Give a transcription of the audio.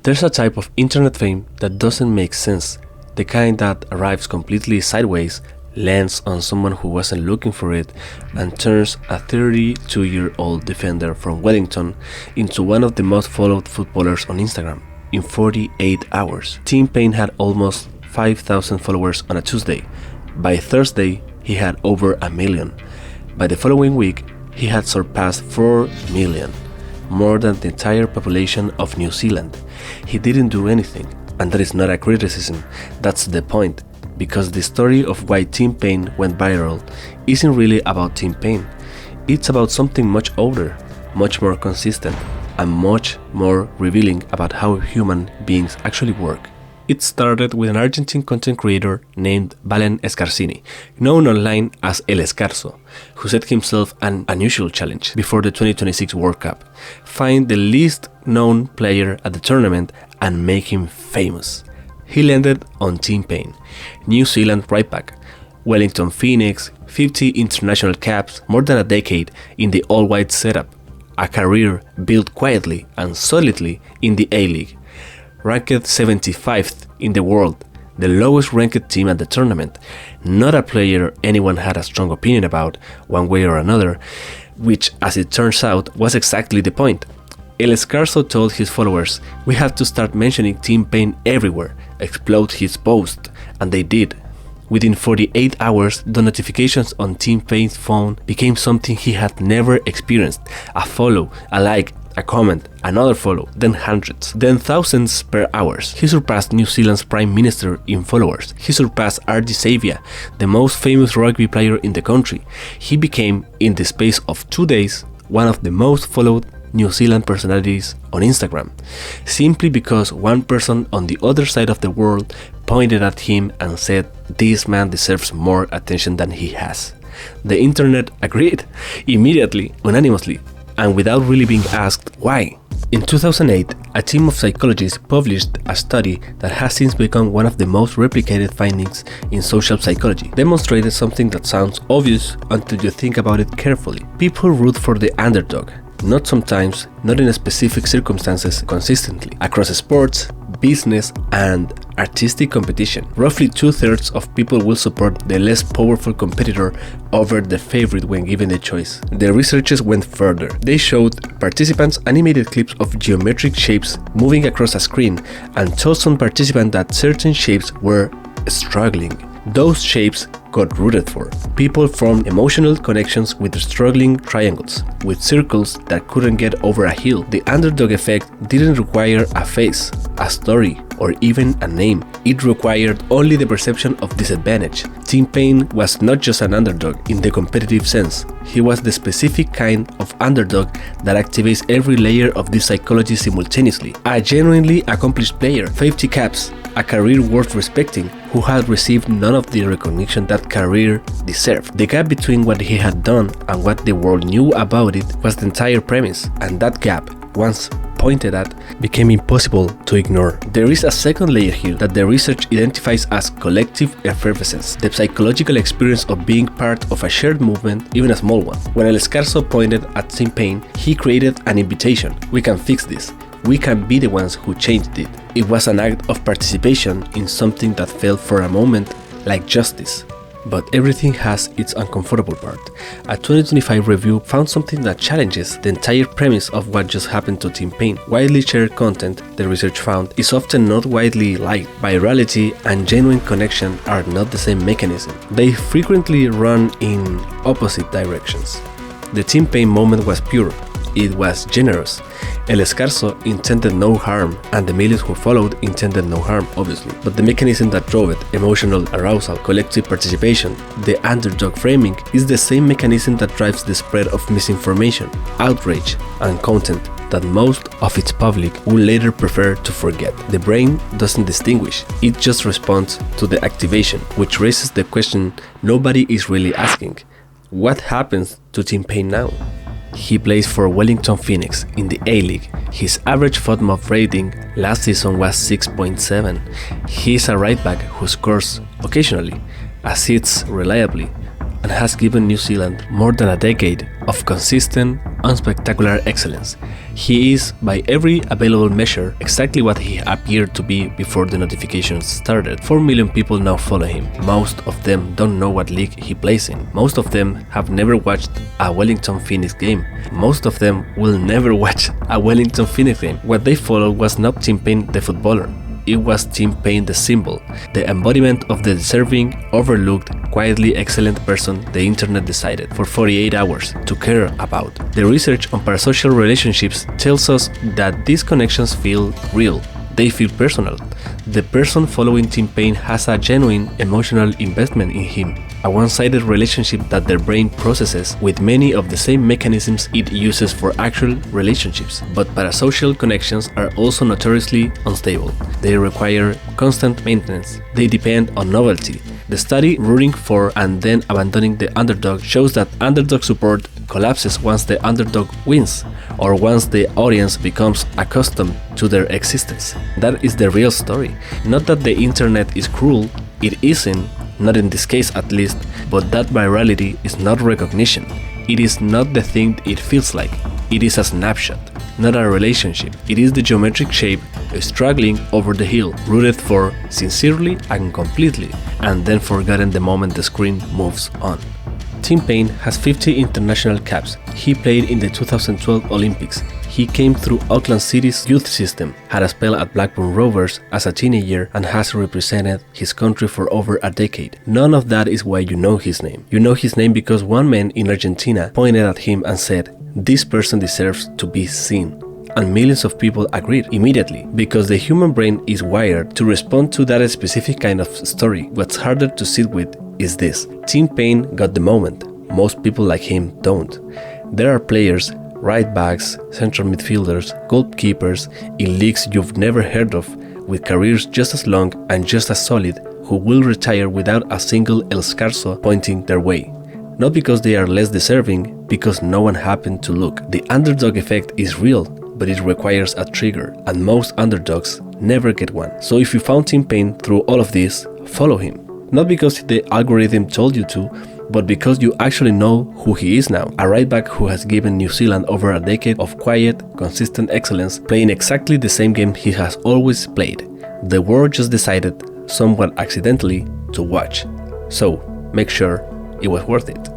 There's a type of internet fame that doesn't make sense, the kind that arrives completely sideways, lands on someone who wasn't looking for it, and turns a 32-year-old defender from Wellington into one of the most followed footballers on Instagram in 48 hours. Tim Payne had almost 5,000 followers on a Tuesday. By Thursday, he had over 1 million. By the following week, he had surpassed 4 million, more than the entire population of New Zealand. He didn't do anything, and that is not a criticism, that's the point, because the story of why Tim Payne went viral isn't really about Tim Payne. It's about something much older, much more consistent, and much more revealing about how human beings actually work. It started with an Argentine content creator named Valen Escarcini, known online as El Escarso, who set himself an unusual challenge before the 2026 World Cup: find the least known player at the tournament and make him famous. He landed on Tim Payne, New Zealand right back, Wellington Phoenix, 50 international caps, more than a decade in the all-white setup, a career built quietly and solidly in the A-League, ranked 75th in the world, the lowest ranked team at the tournament, not a player anyone had a strong opinion about one way or another, which, as it turns out, was exactly the point. El Escarso told his followers, "We have to start mentioning Tim Payne everywhere, explode his post," and they did. Within 48 hours, the notifications on Tim Payne's phone became something he had never experienced: a follow, a like, a comment, another follow, then hundreds, then thousands per hour. He surpassed New Zealand's Prime Minister in followers. He surpassed R.J. Savia, the most famous rugby player in the country. He became, in the space of 2 days, one of the most followed New Zealand personalities on Instagram, simply because one person on the other side of the world pointed at him and said, "This man deserves more attention than he has." The internet agreed, immediately, unanimously, and without really being asked why. In 2008, a team of psychologists published a study that has since become one of the most replicated findings in social psychology, demonstrated something that sounds obvious until you think about it carefully. People root for the underdog, not sometimes, not in specific circumstances, consistently, across sports, business, and artistic competition. Roughly 2/3 of people will support the less powerful competitor over the favorite when given the choice. The researchers went further. They showed participants animated clips of geometric shapes moving across a screen and told some participants that certain shapes were struggling. Those shapes got rooted for. People formed emotional connections with struggling triangles, with circles that couldn't get over a hill. The underdog effect didn't require a face, a story, or even a name. It required only the perception of disadvantage. Tim Payne was not just an underdog in the competitive sense. He was the specific kind of underdog that activates every layer of this psychology simultaneously. A genuinely accomplished player, 50 caps, a career worth respecting, who had received none of the recognition that career deserved. The gap between what he had done and what the world knew about it was the entire premise, and that gap, once pointed at, became impossible to ignore. There is a second layer here that the research identifies as collective effervescence, the psychological experience of being part of a shared movement, even a small one. When El Escarso pointed at Tim Payne, he created an invitation. We can fix this. We can be the ones who changed it. It was an act of participation in something that felt for a moment like justice. But everything has its uncomfortable part. A 2025 review found something that challenges the entire premise of what just happened to Tim Payne. Widely shared content, the research found, is often not widely liked. Virality and genuine connection are not the same mechanism. They frequently run in opposite directions. The Tim Payne moment was pure. It was generous. El Escarso intended no harm, and the millions who followed intended no harm, obviously. But the mechanism that drove it, emotional arousal, collective participation, the underdog framing, is the same mechanism that drives the spread of misinformation, outrage, and content that most of its public will later prefer to forget. The brain doesn't distinguish, it just responds to the activation, which raises the question nobody is really asking. What happens to Tim Payne now? He plays for Wellington Phoenix in the A-League. His average FODMAP rating last season was 6.7. He is a right back who scores occasionally, assists reliably, and has given New Zealand more than a decade of consistent, unspectacular excellence. He is, by every available measure, exactly what he appeared to be before the notifications started. 4 million people now follow him. Most of them don't know what league he plays in. Most of them have never watched a Wellington Phoenix game. Most of them will never watch a Wellington Phoenix game. What they followed was not Tim Payne the footballer. It was Tim Payne the symbol, the embodiment of the deserving, overlooked, quietly excellent person the internet decided for 48 hours to care about. The research on parasocial relationships tells us that these connections feel real. They feel personal. The person following Tim Payne has a genuine emotional investment in him, a one-sided relationship that their brain processes with many of the same mechanisms it uses for actual relationships. But parasocial connections are also notoriously unstable. They require constant maintenance. They depend on novelty. The study rooting for and then abandoning the underdog shows that underdog support collapses once the underdog wins, or once the audience becomes accustomed to their existence. That is the real story. Not that the internet is cruel, it isn't, not in this case at least, but that virality is not recognition. It is not the thing it feels like. It is a snapshot, not a relationship. It is the geometric shape struggling over the hill, rooted for sincerely and completely, and then forgotten the moment the screen moves on. Tim Payne has 50 international caps. He played in the 2012 Olympics. He came through Auckland City's youth system, had a spell at Blackburn Rovers as a teenager, and has represented his country for over a decade. None of that is why you know his name. You know his name because one man in Argentina pointed at him and said, "This person deserves to be seen." And millions of people agreed immediately, because the human brain is wired to respond to that specific kind of story. What's harder to sit with is this. Tim Payne got the moment. Most people like him don't. There are players, right backs, central midfielders, goalkeepers in leagues you've never heard of, with careers just as long and just as solid, who will retire without a single El Scarso pointing their way. Not because they are less deserving, because no one happened to look. The underdog effect is real, but it requires a trigger, and most underdogs never get one. So if you found Tim Payne through all of this, follow him. Not because the algorithm told you to, but because you actually know who he is now. A right back who has given New Zealand over a decade of quiet, consistent excellence, playing exactly the same game he has always played. The world just decided, somewhat accidentally, to watch. So make sure it was worth it.